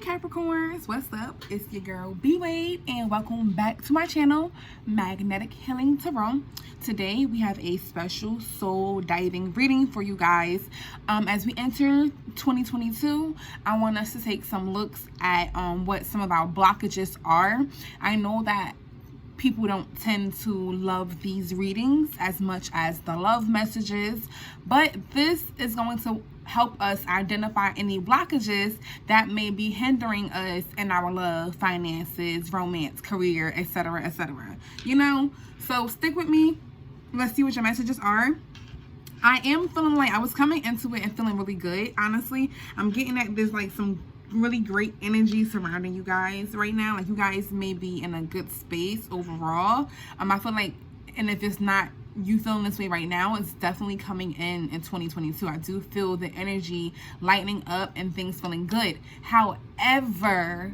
Capricorns, what's up? It's your girl B Wade and welcome back to my channel, Magnetic Healing Tarot. Today we have a special soul diving reading for you guys. As we enter 2022, I want us to take some looks at what some of our blockages are. I know that people don't tend to love these readings as much as the love messages, but this is going to help us identify any blockages that may be hindering us in our love, finances, romance, career, etc., etc. You know, so stick with me. Let's see what your messages are. I am feeling like I was coming into it and feeling really good. Honestly, I'm getting at this like some really great energy surrounding you guys right now. Like you guys may be in a good space overall. I feel like, and if it's not you feeling this way right now, it's definitely coming in 2022. I do feel the energy lightening up and things feeling good. However,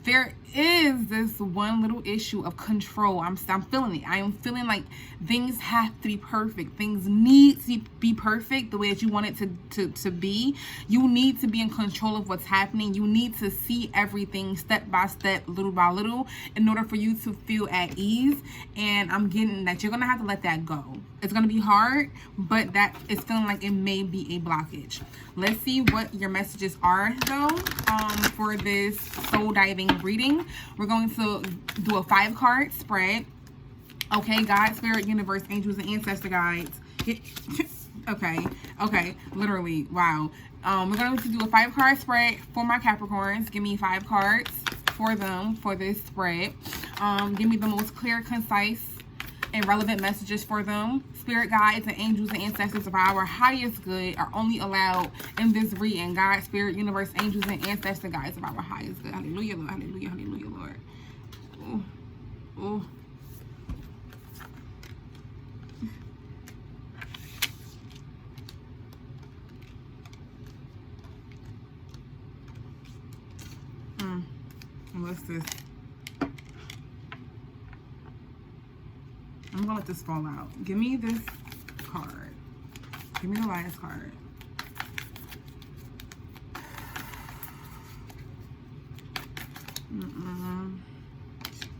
there is this one little issue of control. I'm feeling it. I am feeling like things have to be perfect. Things need to be perfect the way that you want it to be. You need to be in control of what's happening. You need to see everything step by step, little by little, in order for you to feel at ease. And I'm getting that you're going to have to let that go. It's going to be hard, but that is feeling like it may be a blockage. Let's see what your messages are, though, for this soul diving reading. We're going to do a 5-card spread. Okay, God, Spirit, Universe, Angels, and Ancestor Guides. Okay, literally, wow. We're going to do a 5-card spread for my Capricorns. Give me 5 cards for them for this spread. Give me the most clear, concise, and relevant messages for them. Spirit guides and angels and ancestors of our highest good are only allowed in this reading. God, Spirit, Universe, angels, and ancestor guides of our highest good. Hallelujah, Lord. Hallelujah, hallelujah, Lord. Oh, oh. What's this? I'm gonna let this fall out. Give me this card. Give me the last card.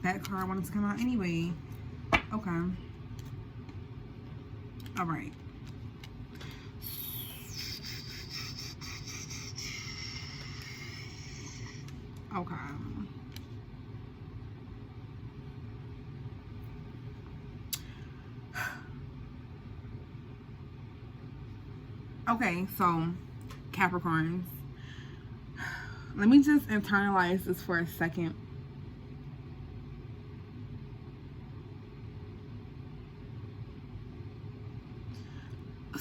That card wanted to come out anyway. Okay. All right. Okay. Okay, so Capricorns, let me just internalize this for a second.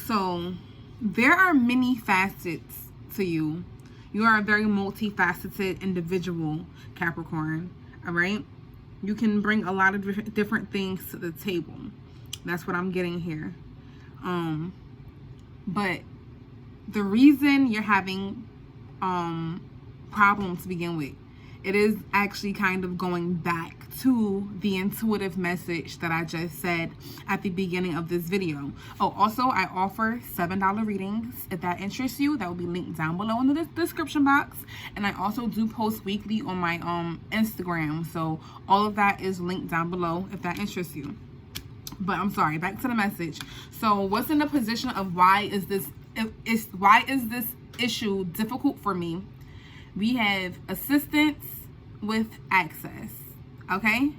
So there are many facets to you. You are a very multifaceted individual, Capricorn, all right? You can bring a lot of different things to the table. That's what I'm getting here. But the reason you're having problems to begin with, it is actually kind of going back to the intuitive message that I just said at the beginning of this video. Oh, also, I offer $7 readings. If that interests you, that will be linked down below in the description box. And I also do post weekly on my Instagram. So all of that is linked down below if that interests you. But I'm sorry, back to the message. So what's in the position of why is this issue difficult for me? We have assistance with access. Okay?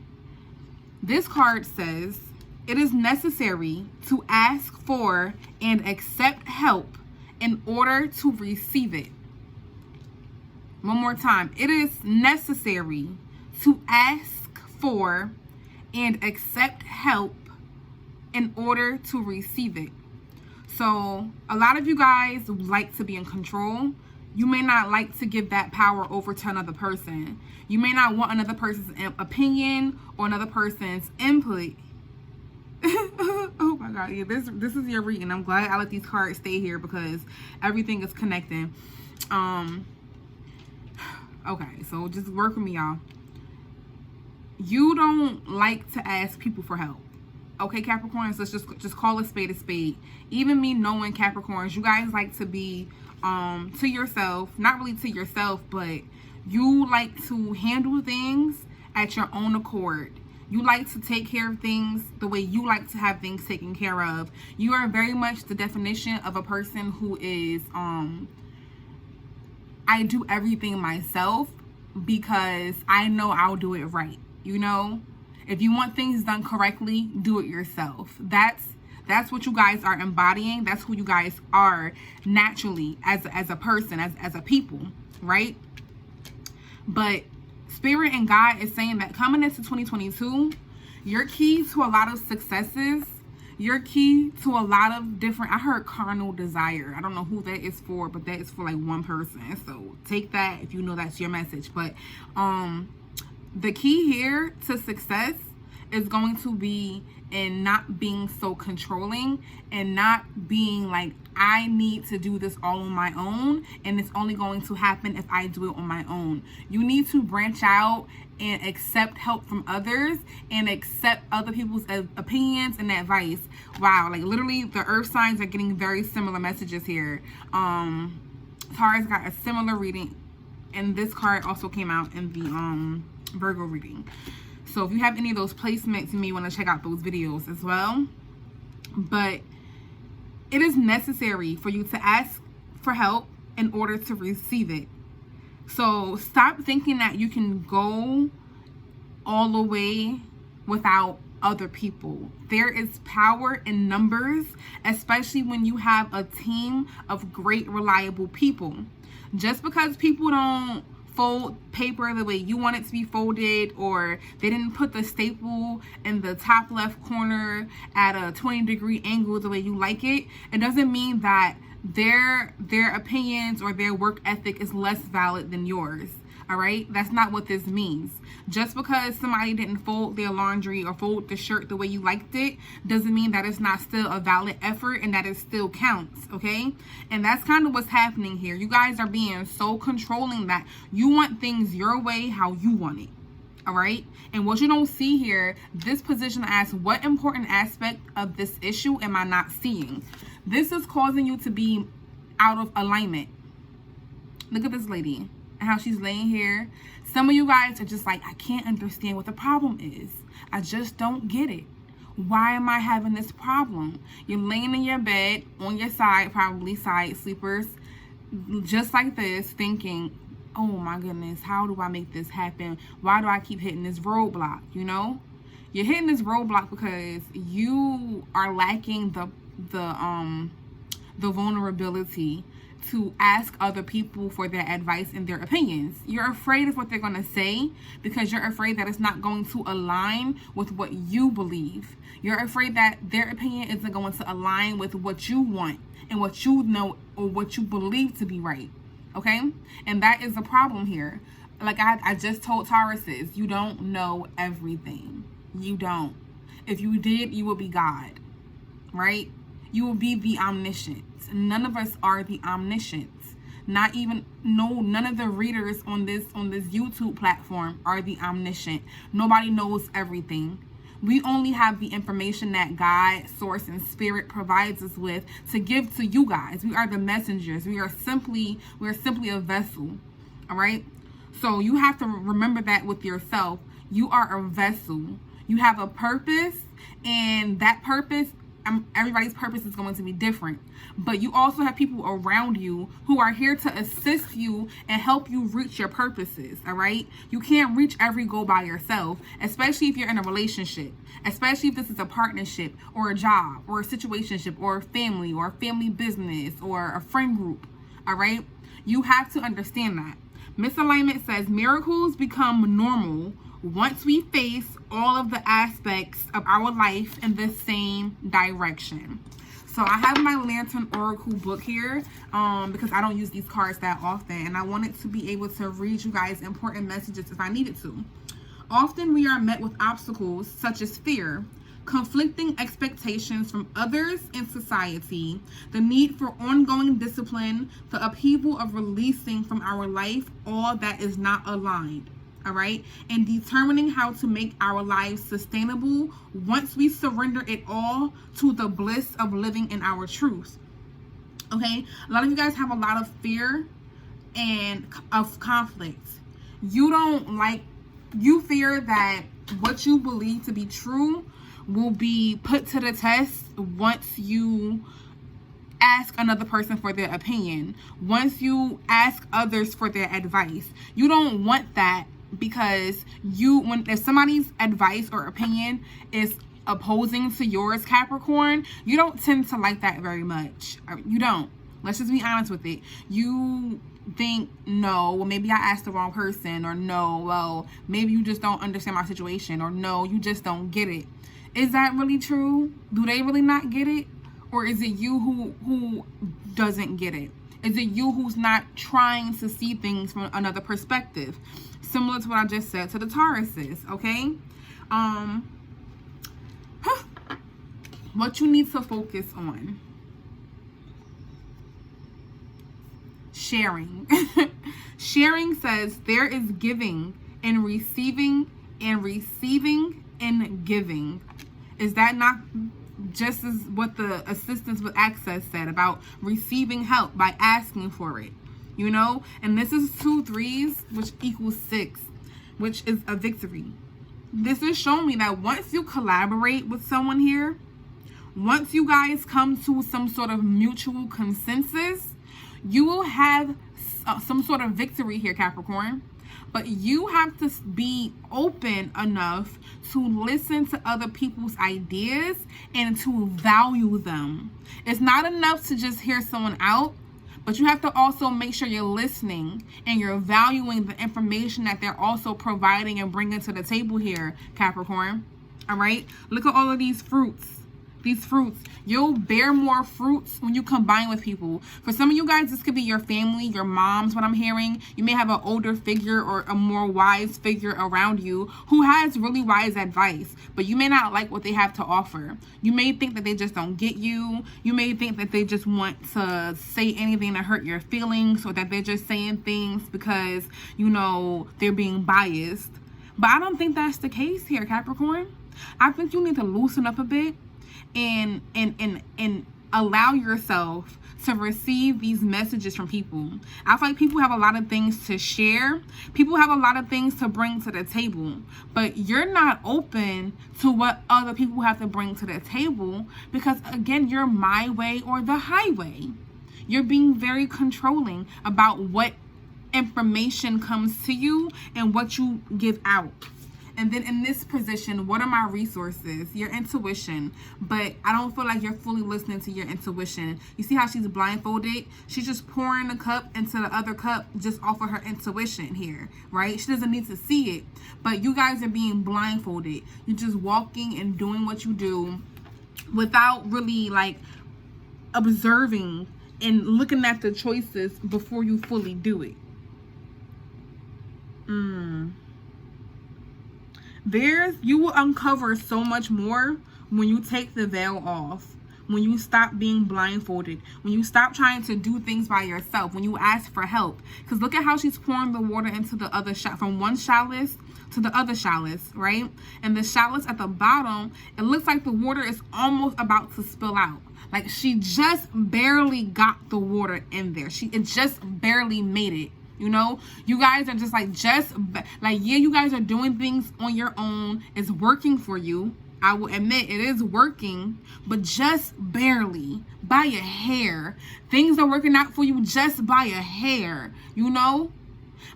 This card says it is necessary to ask for and accept help in order to receive it. One more time. It is necessary to ask for and accept help in order to receive it. So a lot of you guys like to be in control. You may not like to give that power over to another person. You may not want another person's opinion or another person's input. Oh my God, yeah, this is your reading. I'm glad I let these cards stay here because everything is connecting. Okay, so just work with me, y'all. You don't like to ask people for help. Okay, Capricorns, let's just call a spade a spade. Even me knowing Capricorns, you guys like to be to yourself, not really to yourself, but you like to handle things at your own accord. You like to take care of things the way you like to have things taken care of. You are very much the definition of a person who is I do everything myself because I know I'll do it right. You know, if you want things done correctly, do it yourself. That's what you guys are embodying. That's who you guys are naturally as a person, as a people, right? But Spirit and God is saying that coming into 2022, your key to a lot of successes, your key to a lot of different, I heard carnal desire. I don't know who that is for, but that is for like one person. So take that if you know that's your message. But the key here to success is going to be in not being so controlling and not being like, I need to do this all on my own and it's only going to happen if I do it on my own. You need to branch out and accept help from others and accept other people's opinions and advice. Wow, like literally the earth signs are getting very similar messages here. Taurus got a similar reading, and this card also came out in the Virgo reading. So if you have any of those placements, you may want to check out those videos as well. But it is necessary for you to ask for help in order to receive it. So stop thinking that you can go all the way without other people. There is power in numbers, especially when you have a team of great, reliable people. Just because people don't fold paper the way you want it to be folded, or they didn't put the staple in the top left corner at a 20-degree angle the way you like it, it doesn't mean that their opinions or their work ethic is less valid than yours. All right, that's not what this means. Just because somebody didn't fold their laundry or fold the shirt the way you liked it doesn't mean that it's not still a valid effort and that it still counts. Okay, and that's kind of what's happening here. You guys are being so controlling that you want things your way, how you want it. All right, and what you don't see here, this position asks, what important aspect of this issue am I not seeing? This is causing you to be out of alignment. Look at this lady and how she's laying here. Some of you guys are just like, I can't understand what the problem is. I just don't get it. Why am I having this problem? You're laying in your bed on your side, probably side sleepers, just like this, thinking, oh my goodness, how do I make this happen? Why do I keep hitting this roadblock? You know, you're hitting this roadblock because you are lacking the vulnerability to ask other people for their advice and their opinions. You're afraid of what they're going to say because you're afraid that it's not going to align with what you believe. You're afraid that their opinion isn't going to align with what you want and what you know or what you believe to be right. Okay? And that is the problem here. Like I just told Tauruses, you don't know everything. You don't. If you did, you would be God. Right? You will be the omniscient. None of us are the omniscient. None of the readers on this YouTube platform are the omniscient. Nobody knows everything. We only have the information that God, source, and spirit provides us with to give to you guys. We are the messengers. We are simply a vessel. All right? So you have to remember that with yourself. You are a vessel. You have a purpose, and that purpose, everybody's purpose is going to be different, but you also have people around you who are here to assist you and help you reach your purposes. All right, you can't reach every goal by yourself, especially if you're in a relationship, especially if this is a partnership or a job or a situationship or a family business or a friend group. All right, you have to understand that. Misalignment says miracles become normal once we face all of the aspects of our life in the same direction. So I have my Lantern Oracle book here because I don't use these cards that often, and I wanted to be able to read you guys important messages if I needed to. Often we are met with obstacles such as fear, conflicting expectations from others in society, the need for ongoing discipline, the upheaval of releasing from our life all that is not aligned. all right? And determining how to make our lives sustainable once we surrender it all to the bliss of living in our truth, okay? A lot of you guys have a lot of fear and of conflict. You fear that what you believe to be true will be put to the test once you ask another person for their opinion, once you ask others for their advice. You don't want that, because if somebody's advice or opinion is opposing to yours, Capricorn, you don't tend to like that very much. You don't. Let's just be honest with it. You think, no, well, maybe I asked the wrong person, or no, well, maybe you just don't understand my situation, or no, you just don't get it. Is that really true? Do they really not get it? Or is it you who doesn't get it? Is it you who's not trying to see things from another perspective? Similar to what I just said to the Tauruses, okay? What you need to focus on. Sharing. Sharing says there is giving and receiving and giving. Is that not just as what the assistants with access said about receiving help by asking for it? You know, and this is 2 3s, which equals 6, which is a victory. This is showing me that once you collaborate with someone here, once you guys come to some sort of mutual consensus, you will have some sort of victory here, Capricorn. But you have to be open enough to listen to other people's ideas and to value them. It's not enough to just hear someone out, but you have to also make sure you're listening and you're valuing the information that they're also providing and bringing to the table here, Capricorn. All right? Look at all of these fruits. These fruits, you'll bear more fruits when you combine with people. For some of you guys, this could be your family, your moms, what I'm hearing. You may have an older figure or a more wise figure around you who has really wise advice, but you may not like what they have to offer. You may think that they just don't get you. You may think that they just want to say anything to hurt your feelings, or that they're just saying things because, you know, they're being biased. But I don't think that's the case here, Capricorn. I think you need to loosen up a bit and allow yourself to receive these messages from people. I feel like people have a lot of things to share. People have a lot of things to bring to the table, but you're not open to what other people have to bring to the table because, again, you're my way or the highway. You're being very controlling about what information comes to you and what you give out. And then in this position, what are my resources? Your intuition. But I don't feel like you're fully listening to your intuition. You see how she's blindfolded? She's just pouring the cup into the other cup just off of her intuition here, right? She doesn't need to see it. But you guys are being blindfolded. You're just walking and doing what you do without really like observing and looking at the choices before you fully do it. You will uncover so much more when you take the veil off, when you stop being blindfolded, when you stop trying to do things by yourself, when you ask for help. Because look at how she's pouring the water into the other from one chalice to the other chalice, right? And the chalice at the bottom, it looks like the water is almost about to spill out. Like she just barely got the water in there. It just barely made it. You know, you guys are just yeah, you guys are doing things on your own. It's working for you. I will admit it is working, but just barely, by a hair. Things are working out for you just by a hair, you know?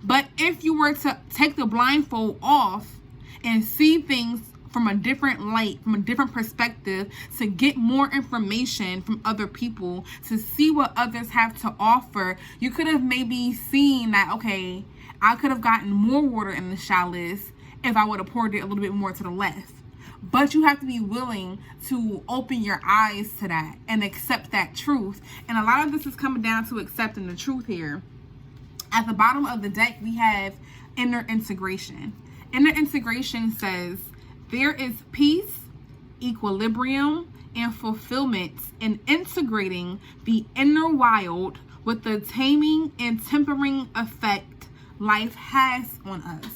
But if you were to take the blindfold off and see things from a different light, from a different perspective, to get more information from other people, to see what others have to offer, you could have maybe seen that, okay, I could have gotten more water in the chalice if I would have poured it a little bit more to the left. But you have to be willing to open your eyes to that and accept that truth. And a lot of this is coming down to accepting the truth here. At the bottom of the deck, we have inner integration. Inner integration says, there is peace, equilibrium, and fulfillment in integrating the inner wild with the taming and tempering effect life has on us.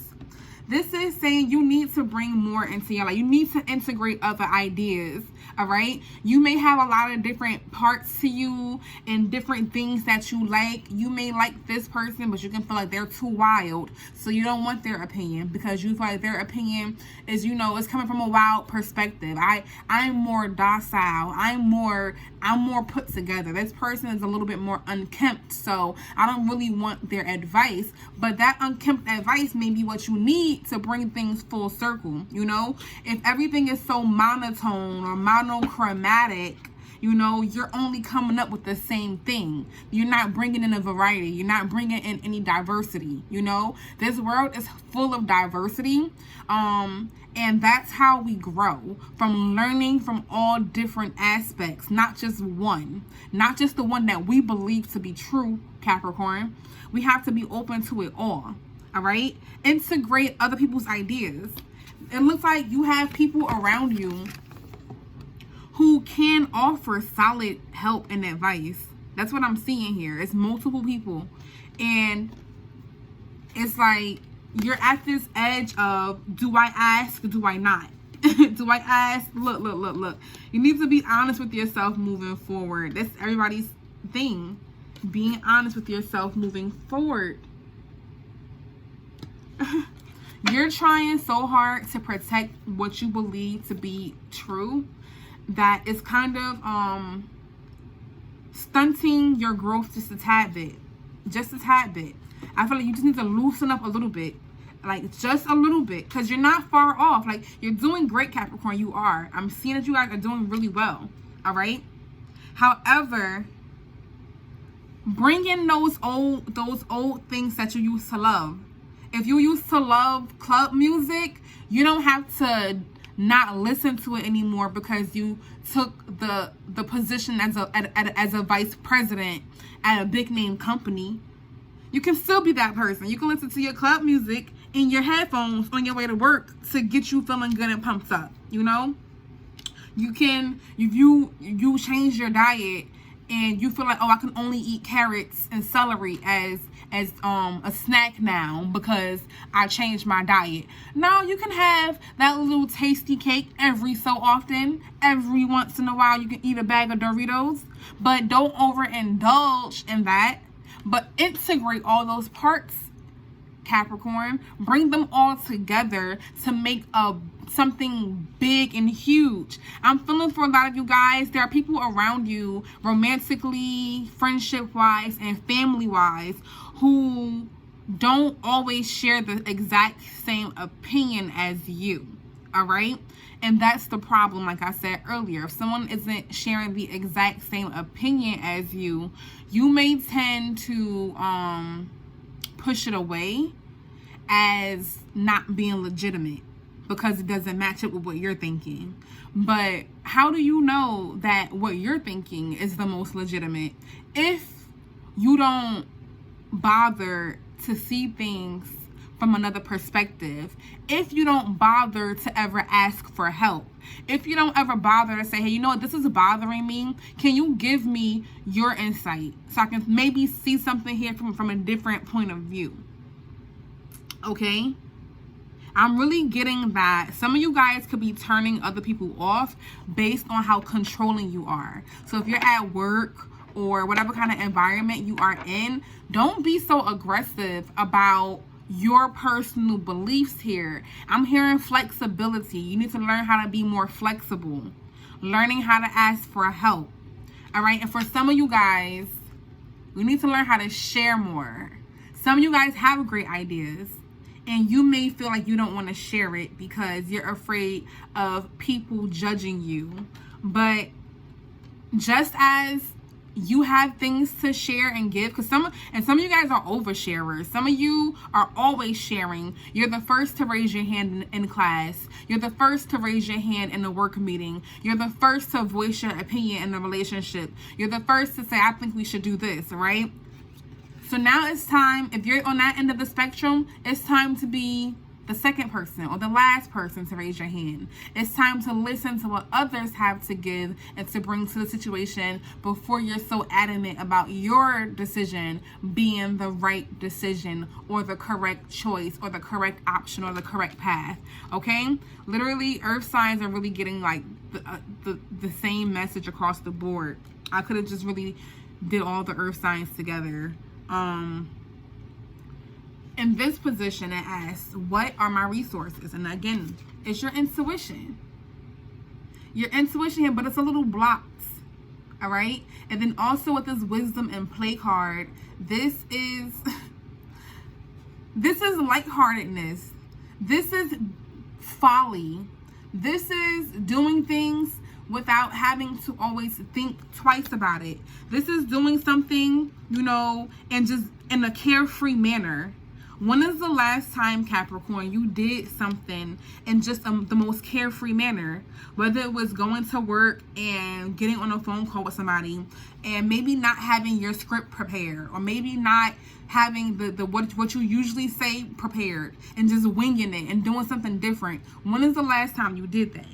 This is saying you need to bring more into your life. You need to integrate other ideas. All right. You may have a lot of different parts to you and different things that you like. You may like this person, but you can feel like they're too wild. So you don't want their opinion because you feel like their opinion is, you know, it's coming from a wild perspective. I'm more docile. I'm more put together. This person is a little bit more unkempt. So I don't really want their advice, but that unkempt advice may be what you need to bring things full circle. You know, if everything is so monotone or monochromatic, you know, you're only coming up with the same thing. You're not bringing in a variety. You're not bringing in any diversity. You know, this world is full of diversity. And that's how we grow, from learning from all different aspects, not just one, not just the one that we believe to be true, Capricorn. We have to be open to it all. All right. Integrate other people's ideas. It looks like you have people around you who can offer solid help and advice. That's what I'm seeing here. It's multiple people. And it's like you're at this edge of, do I ask? Do I not? Do I ask? Look. You need to be honest with yourself moving forward. That's everybody's thing. Being honest with yourself moving forward. You're trying so hard to protect what you believe to be true that it's kind of stunting your growth just a tad bit. I feel like you just need to loosen up a little bit, like just a little bit, because you're not far off. Like, you're doing great, Capricorn. You are. I'm seeing that you guys are doing really well. All right. However, bring in those old things that you used to love. If you used to love club music, you don't have to not listen to it anymore because you took the position as a vice president at a big name company. You can still be that person. You can listen to your club music in your headphones on your way to work to get you feeling good and pumped up. You know, you can, if you change your diet and you feel like, oh, I can only eat carrots and celery as a snack now because I changed my diet. Now you can have that little tasty cake every so often. Every once in a while you can eat a bag of Doritos, but don't overindulge in that. But integrate all those parts, Capricorn. Bring them all together to make something big and huge. I'm feeling for a lot of you guys, there are people around you, romantically, friendship-wise, and family-wise, who don't always share the exact same opinion as you. All right? And that's the problem, like I said earlier. If someone isn't sharing the exact same opinion as you, you may tend to push it away as not being legitimate because it doesn't match up with what you're thinking. But how do you know that what you're thinking is the most legitimate if you don't bother to see things from another perspective, if you don't bother to ever ask for help, if you don't ever bother to say, hey, you know what, this is bothering me, can you give me your insight so I can maybe see something here from a different point of view? Okay, I'm really getting that some of you guys could be turning other people off based on how controlling you are. So if you're at work or whatever kind of environment you are in, don't be so aggressive about your personal beliefs here. I'm hearing flexibility. You need to learn how to be more flexible, learning how to ask for help. All right. And for some of you guys, we need to learn how to share more. Some of you guys have great ideas and you may feel like you don't want to share it because you're afraid of people judging you. But just as you have things to share and give, because some of you guys are oversharers. Some of you are always sharing. You're the first to raise your hand in class. You're the first to raise your hand in a work meeting. You're the first to voice your opinion in a relationship. You're the first to say, I think we should do this, right? So now it's time, if you're on that end of the spectrum, it's time to be the second person or the last person to raise your hand. It's time to listen to what others have to give and to bring to the situation before you're so adamant about your decision being the right decision or the correct choice or the correct option or the correct path. Okay? Literally, earth signs are really getting like the same message across the board. I could have just really did all the earth signs together. In this position, it asks, what are my resources? And again, it's your intuition. Your intuition here, but it's a little blocked. All right? And then also with this wisdom and play card, this is lightheartedness. This is folly. This is doing things without having to always think twice about it. This is doing something, and just in a carefree manner. When is the last time, Capricorn, you did something in just the most carefree manner? Whether it was going to work and getting on a phone call with somebody and maybe not having your script prepared, or maybe not having the what you usually say prepared and just winging it and doing something different. When is the last time you did that?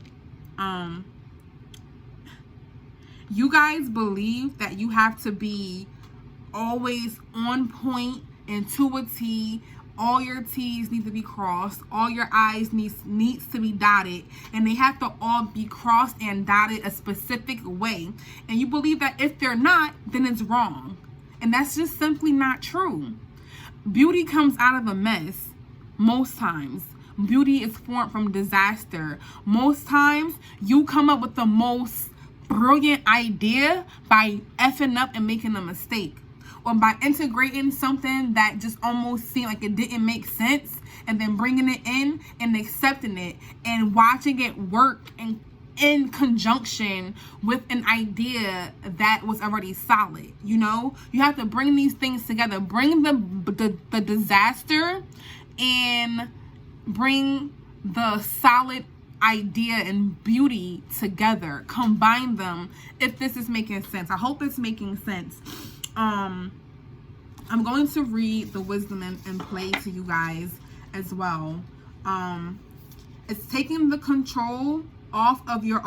You guys believe that you have to be always on point and to a T. All your T's need to be crossed. All your I's needs to be dotted. And they have to all be crossed and dotted a specific way. And you believe that if they're not, then it's wrong. And that's just simply not true. Beauty comes out of a mess most times. Beauty is formed from disaster. Most times, you come up with the most brilliant idea by effing up and making a mistake, or by integrating something that just almost seemed like it didn't make sense, and then bringing it in and accepting it and watching it work in conjunction with an idea that was already solid. You have to bring these things together, bring the disaster and bring the solid idea and beauty together, combine them. If this is making sense, I hope it's making sense. I'm going to read the wisdom and play to you guys as well. It's taking the control off of your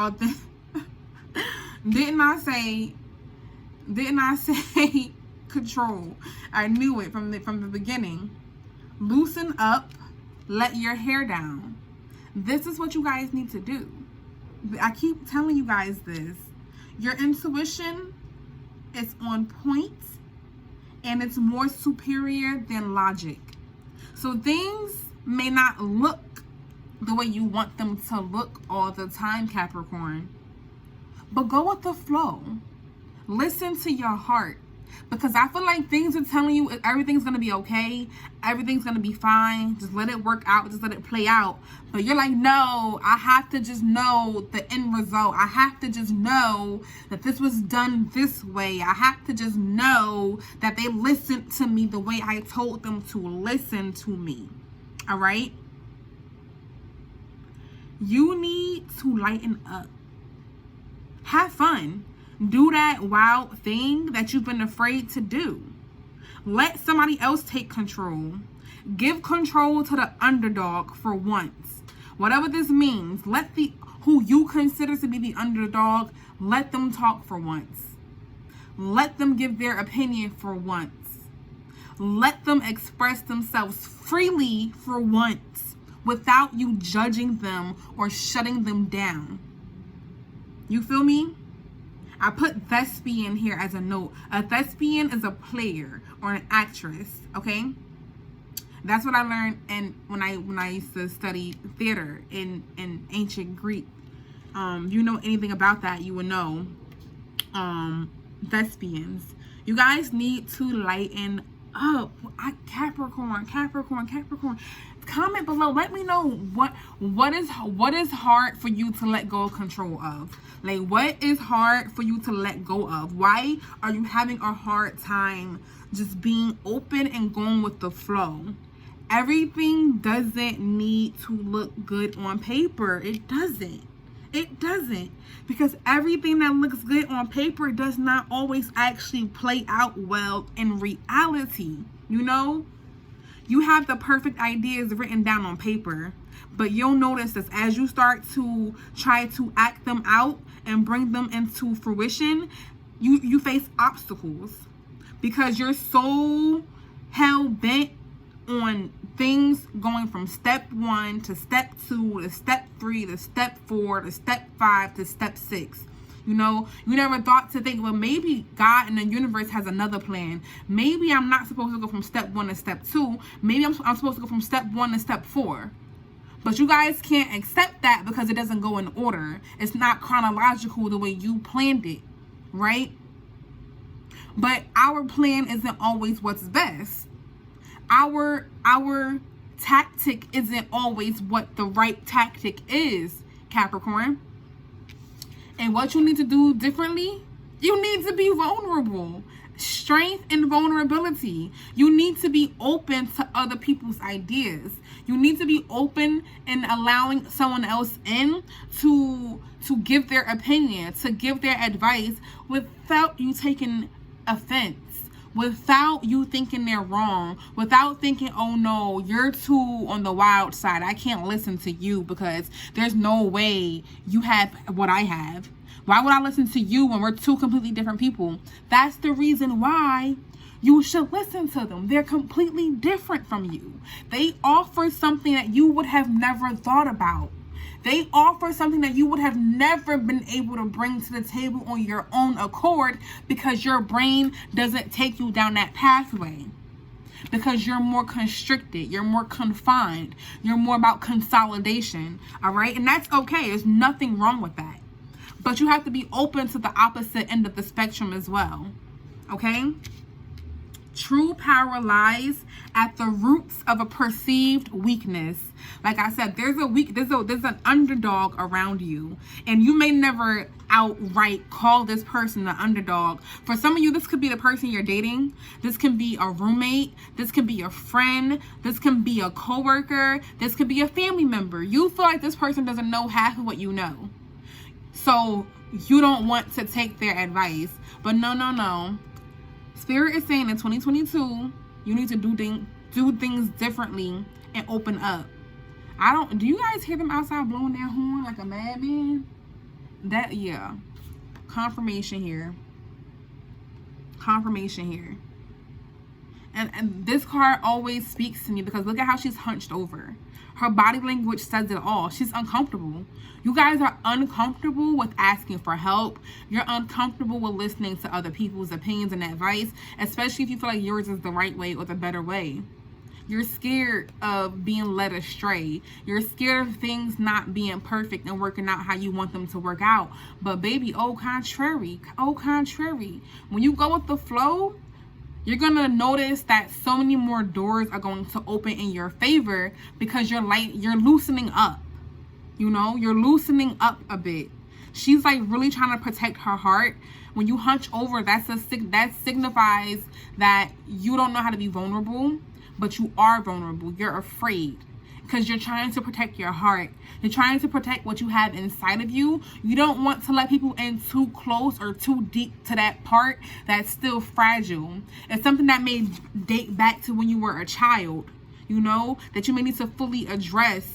didn't I say control? I knew it from the beginning. Loosen up, let your hair down. This is what you guys need to do. I keep telling you guys this. Your intuition is on point, and it's more superior than logic. So things may not look the way you want them to look all the time, Capricorn. But go with the flow. Listen to your heart. Because I feel like things are telling you everything's going to be okay. Everything's going to be fine. Just let it work out. Just let it play out. But you're like, no, I have to just know the end result. I have to just know that this was done this way. I have to just know that they listened to me the way I told them to listen to me. All right? You need to lighten up. Have fun. Do that wild thing that you've been afraid to do. Let somebody else take control. Give control to the underdog for once. Whatever this means, let who you consider to be the underdog, let them talk for once. Let them give their opinion for once. Let them express themselves freely for once without you judging them or shutting them down. You feel me? I put thespian here as a note. A thespian is a player or an actress, okay? That's what I learned when I used to study theater in ancient Greek. You know anything about that, you would know. Thespians. You guys need to lighten up. Capricorn. Comment below. Let me know what is hard for you to let go of control of. Like, what is hard for you to let go of? Why are you having a hard time just being open and going with the flow? Everything doesn't need to look good on paper. It doesn't. Because everything that looks good on paper does not always actually play out well in reality. You have the perfect ideas written down on paper, but you'll notice that as you start to try to act them out and bring them into fruition, you face obstacles because you're so hell-bent on things going from step 1 to step 2 to step 3 to step 4 to step 5 to step 6. You know, you never thought to think, well, maybe God and the universe has another plan. Maybe I'm not supposed to go from step 1 to step 2. Maybe I'm supposed to go from step 1 to step 4. But you guys can't accept that because it doesn't go in order. It's not chronological the way you planned it, right? But our plan isn't always what's best. Our tactic isn't always what the right tactic is, Capricorn. And what you need to do differently, you need to be vulnerable. Strength and vulnerability. You need to be open to other people's ideas. You need to be open and allowing someone else in to give their opinion, to give their advice without you taking offense, without you thinking they're wrong, without thinking, oh no, you're too on the wild side. I can't listen to you because there's no way you have what I have. Why would I listen to you when we're two completely different people? That's the reason why you should listen to them. They're completely different from you. They offer something that you would have never thought about. They offer something that you would have never been able to bring to the table on your own accord because your brain doesn't take you down that pathway. Because you're more constricted, you're more confined, you're more about consolidation, all right? And that's okay. There's nothing wrong with that. But you have to be open to the opposite end of the spectrum as well, okay? True power lies at the roots of a perceived weakness. Like I said, there's an underdog around you, and you may never outright call this person the underdog. For some of you, this could be the person you're dating. This can be a roommate. This can be a friend. This can be a coworker. This could be a family member. You feel like this person doesn't know half of what you know, so you don't want to take their advice. But no. Spirit is saying in 2022, you need to do things differently and open up. Do you guys hear them outside blowing their horn like a madman? Yeah. Confirmation here. And this card always speaks to me because look at how she's hunched over. Her body language says it all. She's uncomfortable. You guys are uncomfortable with asking for help. You're uncomfortable with listening to other people's opinions and advice, especially if you feel like yours is the right way or the better way. You're scared of being led astray. You're scared of things not being perfect and working out how you want them to work out. But baby, au contrary. When you go with the flow, you're going to notice that so many more doors are going to open in your favor because you're loosening up. You know, you're loosening up a bit. She's like really trying to protect her heart. When you hunch over, that signifies that you don't know how to be vulnerable, but you are vulnerable. You're afraid because you're trying to protect your heart. You're trying to protect what you have inside of you. You don't want to let people in too close or too deep to that part that's still fragile. It's something that may date back to when you were a child, you know, that you may need to fully address,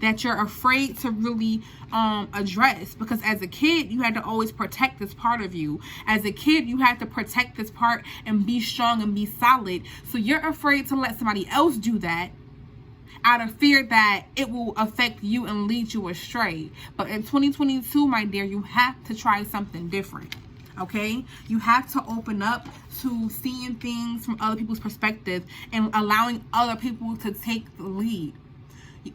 that you're afraid to really address, because as a kid you had to always protect this part of you. As a kid you had to protect this part and be strong and be solid, so you're afraid to let somebody else do that out of fear that it will affect you and lead you astray. But in 2022, my dear, you have to try something different. Okay, you have to open up to seeing things from other people's perspective and allowing other people to take the lead.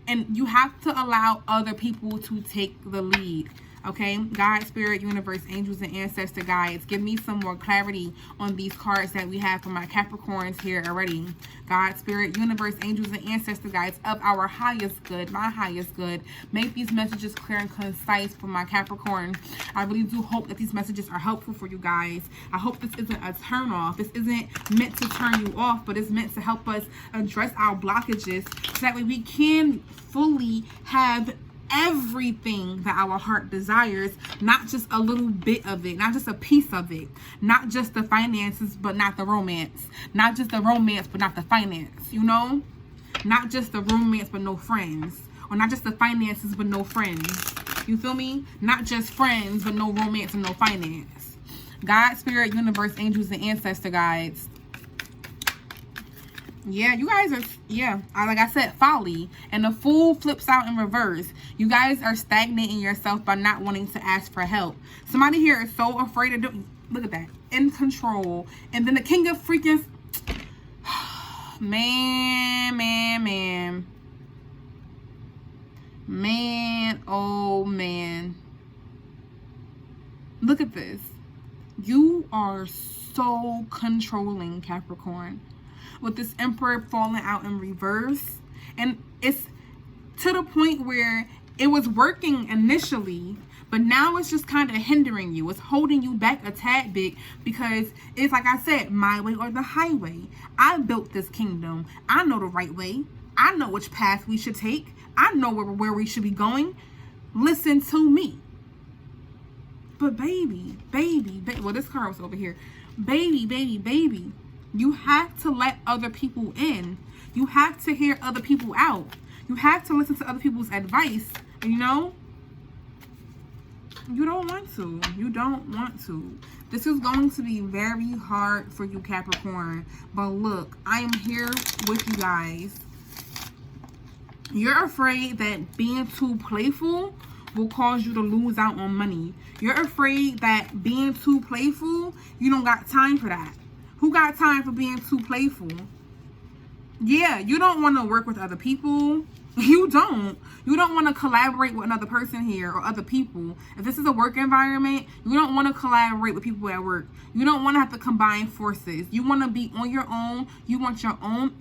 And you have to allow other people to take the lead. Okay, God, Spirit, Universe, Angels, and Ancestor Guides, give me some more clarity on these cards that we have for my Capricorns here already. God, Spirit, Universe, Angels, and Ancestor Guides of our highest good, my highest good, make these messages clear and concise for my Capricorn. I really do hope that these messages are helpful for you guys. I hope this isn't a turn off. This isn't meant to turn you off, but it's meant to help us address our blockages so that way we can fully have everything that our heart desires, not just a little bit of it, not just a piece of it, not just the finances, but not the romance, not just the romance, but not the finance, you know, not just the romance, but no friends, or not just the finances, but no friends. You feel me? Not just friends, but no romance and no finance. God, spirit, universe, angels, and ancestor guides. Yeah, you guys are, like I said, folly. And the fool flips out in reverse. You guys are stagnating yourself by not wanting to ask for help. Somebody here is so afraid of doing, look at that, in control. And then the king of freaking, man, oh man. Look at this. You are so controlling, Capricorn. With this Emperor falling out in reverse. And it's to the point where it was working initially, but now it's just kind of hindering you. It's holding you back a tad bit because it's like I said, my way or the highway. I built this kingdom. I know the right way. I know which path we should take. I know where we should be going. Listen to me. But baby, well, this card was over here. Baby. You have to let other people in. You have to hear other people out. You have to listen to other people's advice. You know? You don't want to. You don't want to. This is going to be very hard for you, Capricorn. But look, I am here with you guys. You're afraid that being too playful will cause you to lose out on money. You're afraid that being too playful, you don't got time for that. Who got time for being too playful? Yeah, you don't want to work with other people. You don't want to collaborate with another person here or other people. If this is a work environment, you don't want to collaborate with people at work. You don't want to have to combine forces. You want to be on your own. You want your own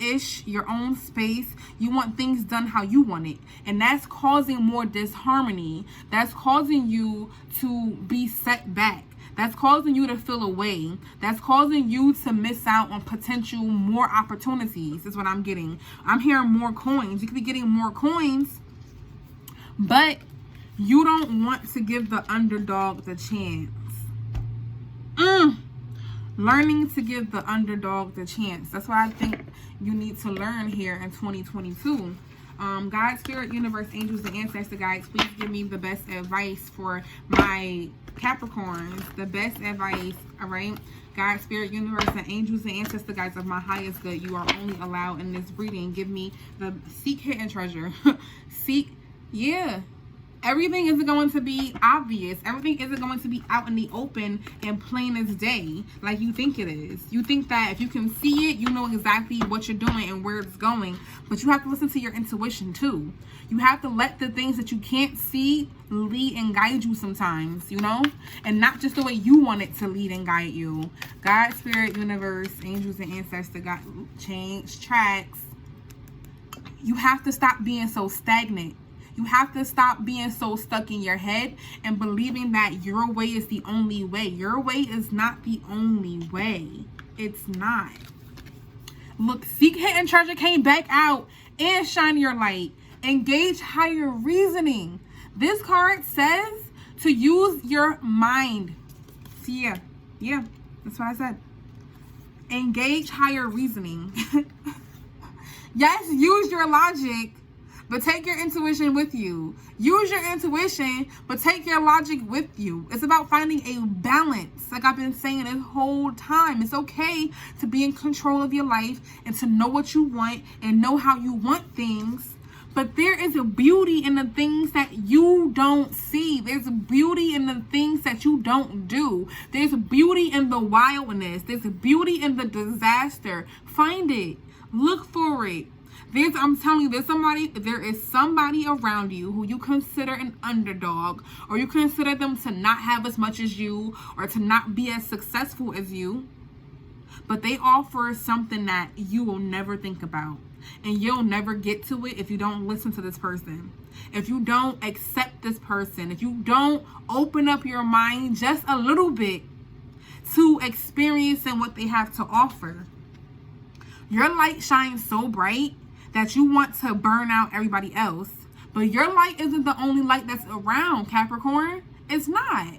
your own space. You want things done how you want it. And that's causing more disharmony. That's causing you to be set back. That's causing you to feel away. That's causing you to miss out on potential more opportunities. Is what I'm getting. I'm hearing more coins. You could be getting more coins, but you don't want to give the underdog the chance. Learning to give the underdog the chance. That's what I think you need to learn here in 2022. God, spirit, universe, angels, and ancestor guides, please give me the best advice for my Capricorns. The best advice, all right? God, spirit, universe, and angels, and ancestor guides of my highest good, you are only allowed in this reading. Give me the seek hidden treasure. Everything isn't going to be obvious. Everything isn't going to be out in the open and plain as day like you think it is. You think that if you can see it, you know exactly what you're doing and where it's going. But you have to listen to your intuition too. You have to let the things that you can't see lead and guide you sometimes, you know? And not just the way you want it to lead and guide you. God, spirit, universe, angels, and ancestor, God, change tracks. You have to stop being so stagnant. You have to stop being so stuck in your head and believing that your way is the only way. Your way is not the only way. It's not. Look, seek hidden treasure came back out and shine your light. Engage higher reasoning. This card says to use your mind. Yeah, that's what I said. Engage higher reasoning. Yes, use your logic, but take your intuition with you. Use your intuition, but take your logic with you. It's about finding a balance. Like I've been saying this whole time. It's okay to be in control of your life and to know what you want and know how you want things. But there is a beauty in the things that you don't see. There's a beauty in the things that you don't do. There's a beauty in the wildness. There's a beauty in the disaster. Find it. Look for it. I'm telling you, there is somebody around you who you consider an underdog, or you consider them to not have as much as you, or to not be as successful as you, but they offer something that you will never think about, and you'll never get to it if you don't listen to this person, if you don't accept this person, if you don't open up your mind just a little bit to experiencing what they have to offer. Your light shines so bright that you want to burn out everybody else, But your light isn't the only light that's around, Capricorn. It's not.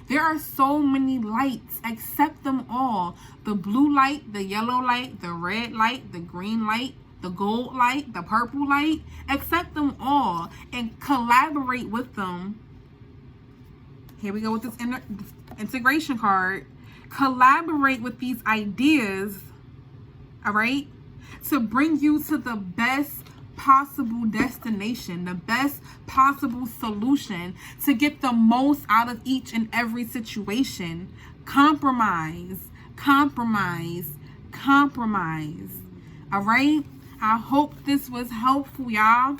There are so many lights. Accept them all. The blue light, the yellow light, the red light, the green light, the gold light, the purple light. Accept them all and collaborate with them. Here we go with this integration card. Collaborate with these ideas, all right, to bring you to the best possible destination, the best possible solution, to get the most out of each and every situation. Compromise, compromise, compromise. All right, I hope this was helpful, y'all.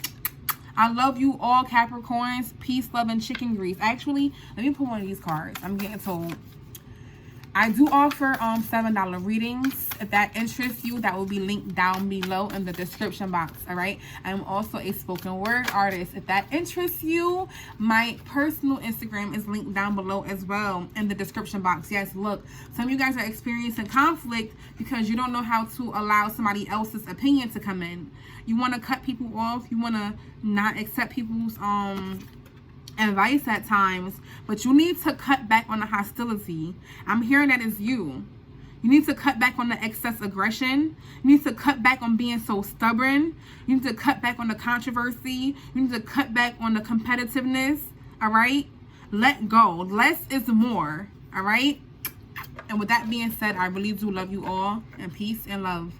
I love you all, Capricorns. Peace, love, and chicken grease. Actually, let me pull one of these cards. I'm getting told. I do offer $7 readings. If that interests you, that will be linked down below in the description box. All right. I'm also a spoken word artist. If that interests you, my personal Instagram is linked down below as well in the description box. Yes, look, some of you guys are experiencing conflict because you don't know how to allow somebody else's opinion to come in. You want to cut people off. You want to not accept people's advice at times, but you need to cut back on the hostility. I'm hearing that is you. You need to cut back on the excess aggression. You need to cut back on being so stubborn. You need to cut back on the controversy. You need to cut back on the competitiveness. All right, let go. Less is more. All right, and with that being said, I really do love you all, and peace and love.